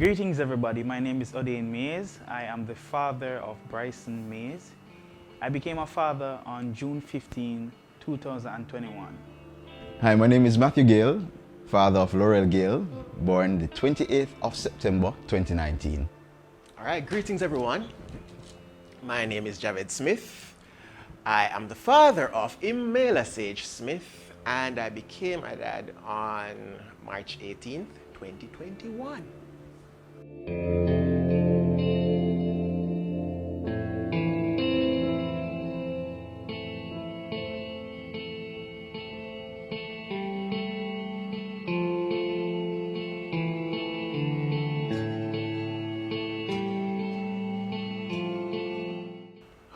Greetings, everybody. My name is Odane Mais. I am the father of Bryson Mais. I became a father on June 15, 2021. Hi, my name is Matthew Gayle, father of Laurel Gayle, born the 28th of September 2019. All right, greetings everyone. My name is Javed Smith. I am the father of Imela Sage Smith, and I became a dad on March 18th, 2021.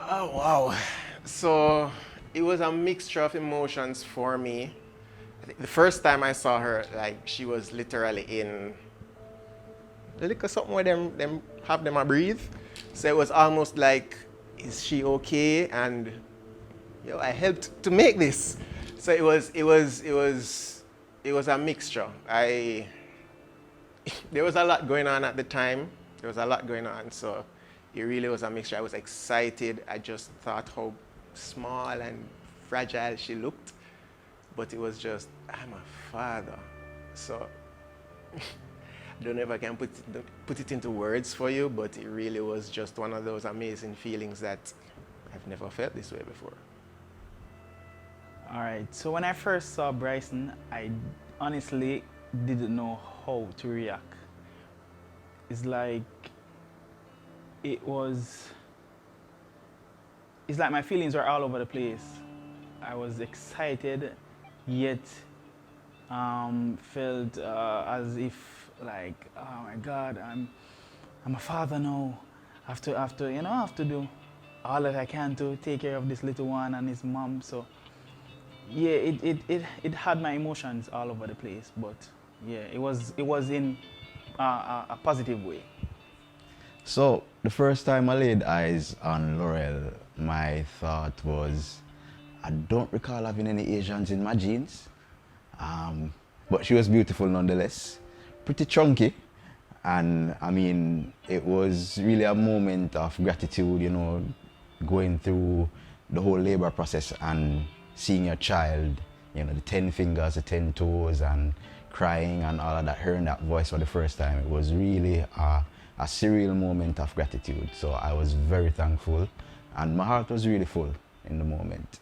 Oh, wow. So it was a mixture of emotions for me. I think the first time I saw her, like, she was literally in the little something where them have them a breathe. So it was almost like, is she okay? And I helped to make this. So it was a mixture. There was a lot going on at the time. There was a lot going on, so it really was a mixture. I was excited. I just thought how small and fragile she looked. But it was just, I'm a father. So I don't know if I can put it into words for you, but it really was just one of those amazing feelings that I've never felt this way before. All right, so when I first saw Bryson, I honestly didn't know how to react. It's like my feelings were all over the place. I was excited, yet felt as if like, oh my God, I'm a father now. I have to do all that I can to take care of this little one and his mom. So yeah, it had my emotions all over the place, but yeah, it was in a positive way. So the first time I laid eyes on Laurel, my thought was, I don't recall having any Asians in my genes, but she was beautiful nonetheless, pretty chunky, and I mean, it was really a moment of gratitude, going through the whole labor process and seeing your child, the 10 fingers, the 10 toes, and crying and all of that, hearing that voice for the first time. It was really a surreal moment of gratitude. So I was very thankful, and my heart was really full in the moment.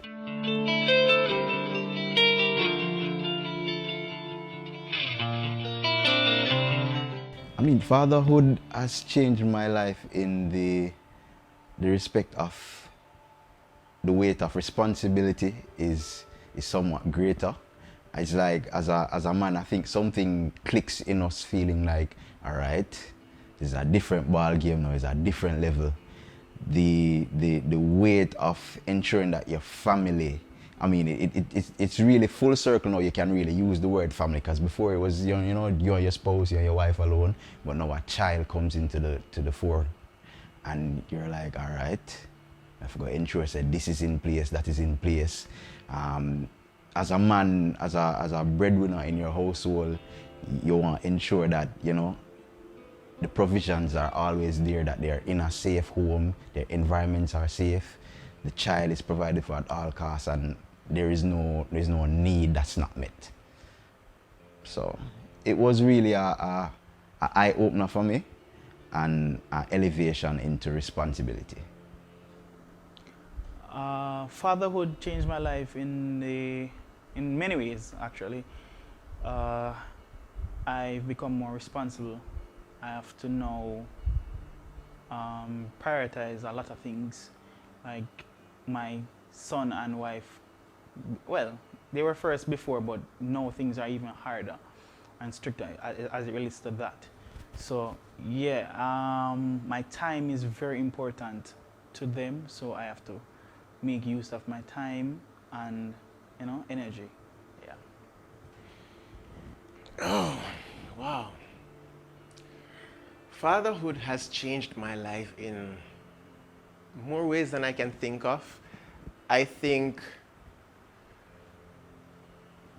I mean, fatherhood has changed my life in the respect of the weight of responsibility is somewhat greater. It's like, as a man, I think something clicks in us, feeling like, all right, it's a different ball game now, it's a different level. The weight of ensuring that your family, I mean, it's really full circle now. You can really use the word family, because before it was, you and your spouse, you're your wife alone, but now a child comes into the fore, and you're like, all right, I've got to ensure that this is in place, that is in place. As a man, as a breadwinner in your household, you want to ensure that, the provisions are always there, that they're in a safe home, their environments are safe, the child is provided for at all costs, and there's no need that's not met. So it was really a eye-opener for me, and an elevation into responsibility. Fatherhood changed my life in many ways, actually. I've become more responsible. I have to now prioritize a lot of things, like my son and wife. Well, they were first before, but now things are even harder and stricter as it relates to that. So yeah, my time is very important to them, so I have to make use of my time and energy. Yeah. Oh, wow. Fatherhood has changed my life in more ways than I can think of. I think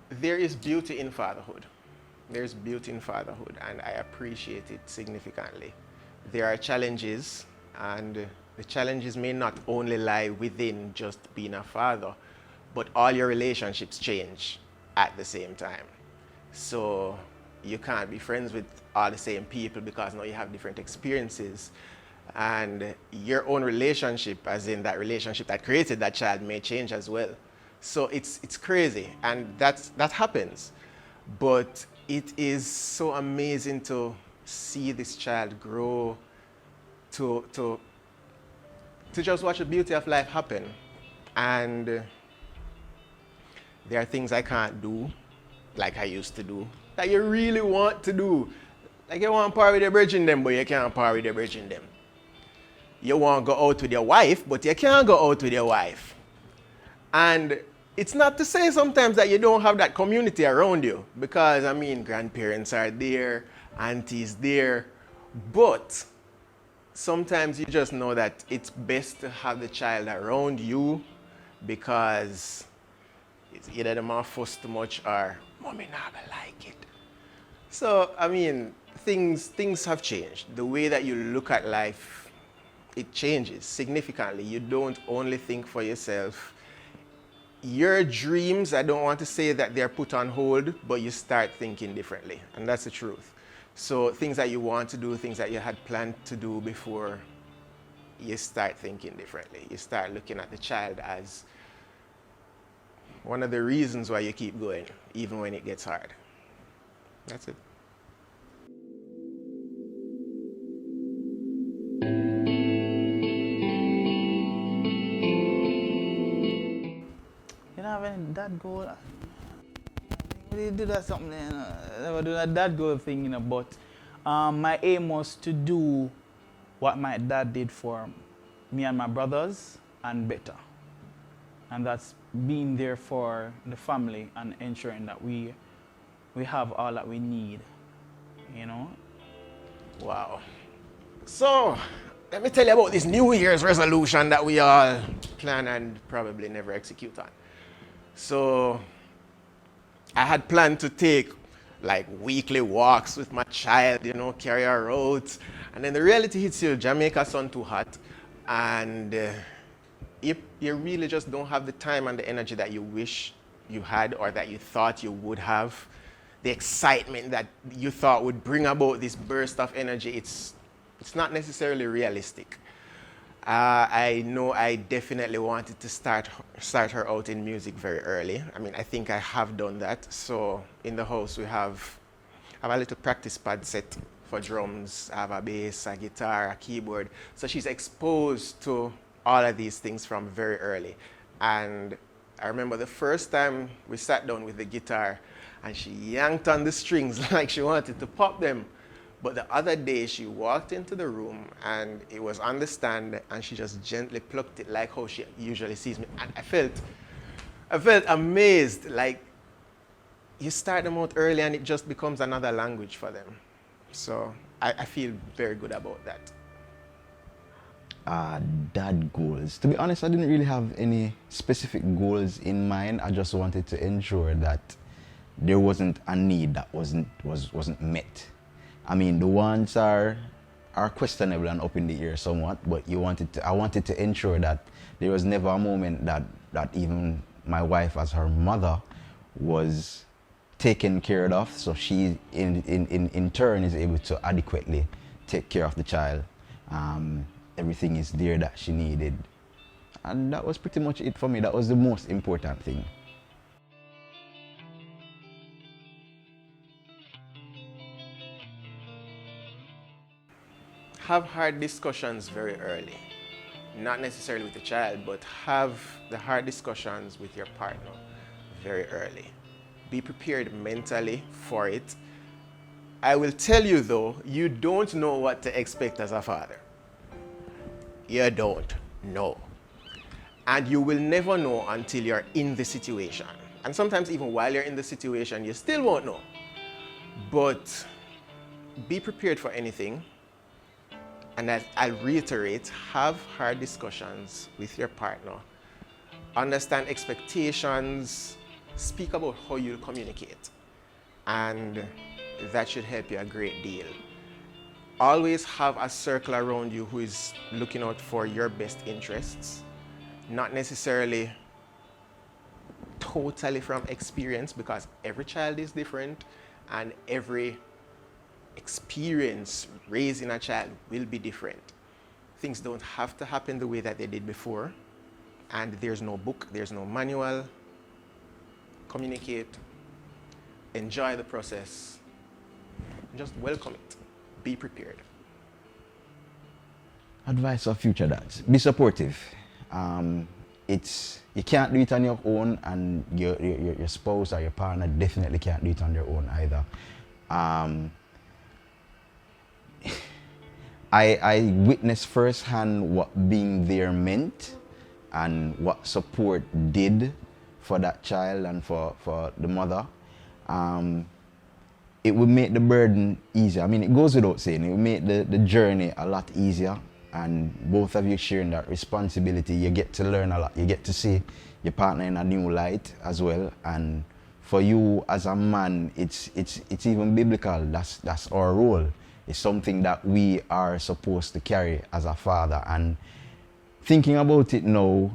there is beauty in fatherhood. There's beauty in fatherhood, and I appreciate it significantly. There are challenges, and the challenges may not only lie within just being a father, but all your relationships change at the same time. So you can't be friends with all the same people because now you have different experiences. And your own relationship, as in that relationship that created that child, may change as well. So it's crazy, and that happens. But it is so amazing to see this child grow, to just watch the beauty of life happen. And there are things I can't do like I used to do, that you really want to do. Like you want to par with your bridging them, but you can't par with your bridging them. You want to go out with your wife, but you can't go out with your wife. And it's not to say sometimes that you don't have that community around you, because I mean, grandparents are there, aunties there, but sometimes you just know that it's best to have the child around you, because it's either them are fuss too much or mommy not gonna like it. So I mean, things have changed. The way that you look at life, it changes significantly. You don't only think for yourself. Your dreams, I don't want to say that they're put on hold, but you start thinking differently, and that's the truth. So things that you want to do, things that you had planned to do before, you start thinking differently. You start looking at the child as one of the reasons why you keep going, even when it gets hard. That's it. You don't have any dad goal? We do that something, you know. Never do that dad goal thing, you know. But my aim was to do what my dad did for me and my brothers, and better. And that's being there for the family and ensuring that we have all that we need, you know. Wow. So, let me tell you about this New Year's resolution that we all plan and probably never execute on. So, I had planned to take like weekly walks with my child, you know, carry her out. And then the reality hits you, Jamaica sun too hot. And you really just don't have the time and the energy that you wish you had, or that you thought you would have. The excitement that you thought would bring about this burst of energy, it's not necessarily realistic. I know I definitely wanted to start her out in music very early. I mean, I think I have done that. So in the house we have a little practice pad set for drums. I have a bass, a guitar, a keyboard. So she's exposed to all of these things from very early. And I remember the first time we sat down with the guitar and she yanked on the strings like she wanted to pop them. But the other day she walked into the room and it was on the stand and she just gently plucked it like how she usually sees me. And I felt amazed, like you start them out early and it just becomes another language for them. So I feel very good about that. Dad goals. To be honest, I didn't really have any specific goals in mind. I just wanted to ensure that there wasn't a need that wasn't met. I mean, the ones are questionable and up in the air somewhat, but I wanted to ensure that there was never a moment that even my wife as her mother was taken care of, so she in turn is able to adequately take care of the child. Everything is there that she needed. And that was pretty much it for me. That was the most important thing. Have hard discussions very early. Not necessarily with the child, but have the hard discussions with your partner very early. Be prepared mentally for it. I will tell you though, you don't know what to expect as a father. You don't know. And you will never know until you're in the situation. And sometimes even while you're in the situation, you still won't know. But be prepared for anything. And I'll reiterate, have hard discussions with your partner. Understand expectations. Speak about how you'll communicate. and that should help you a great deal. Always have a circle around you who is looking out for your best interests, not necessarily totally from experience, because every child is different and every experience raising a child will be different. Things don't have to happen the way that they did before, and there's no book, there's no manual. Communicate, enjoy the process, just welcome it, be prepared. Advice for future dads: be supportive. You can't do it on your own, and your spouse or your partner definitely can't do it on their own either. I witnessed firsthand what being there meant and what support did for that child and for the mother. It would make the burden easier. I mean, it goes without saying, it would make the journey a lot easier, and both of you sharing that responsibility, you get to learn a lot. You get to see your partner in a new light as well. And for you as a man, it's even biblical. That's our role. It's something that we are supposed to carry as a father. And thinking about it now,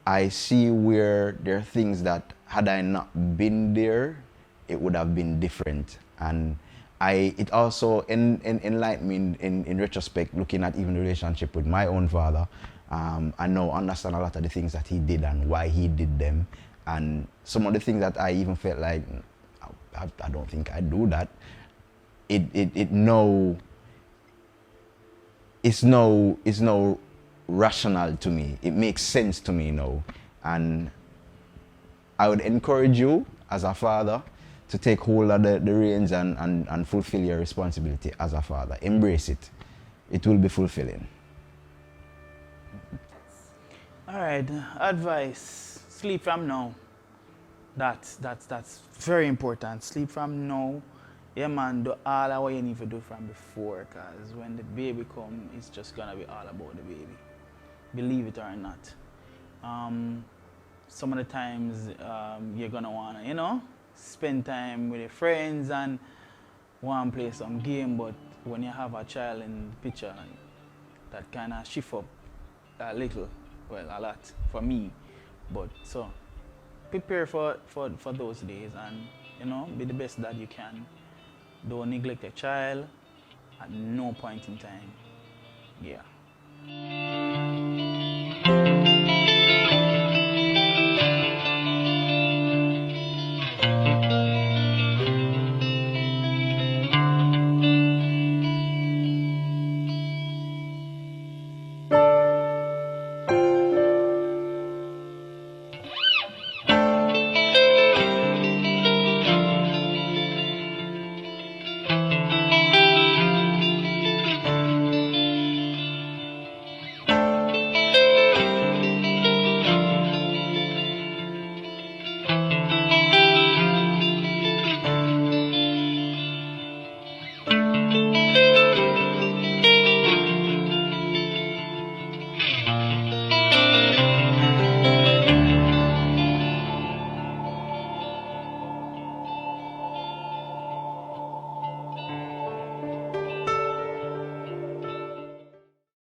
I see where there are things that, had I not been there, it would have been different. And it also enlightened me in retrospect, looking at even the relationship with my own father. I now understand a lot of the things that he did and why he did them. And some of the things that I even felt like, I don't think I do that. It's no rational to me. It makes sense to me now. And I would encourage you as a father to take hold of the reins and fulfill your responsibility as a father. Embrace it. It will be fulfilling. All right, advice: sleep from now. That's very important. Sleep from now. Yeah, man, do all of what you need to do from before, because when the baby comes, it's just gonna be all about the baby. Believe it or not. Some of the times you're gonna wanna, spend time with your friends and want to play some game, but when you have a child in the picture, that kind of shift up a little, well, a lot for me. But so prepare for those days, and be the best that you can. Don't neglect your child at no point in time. Yeah.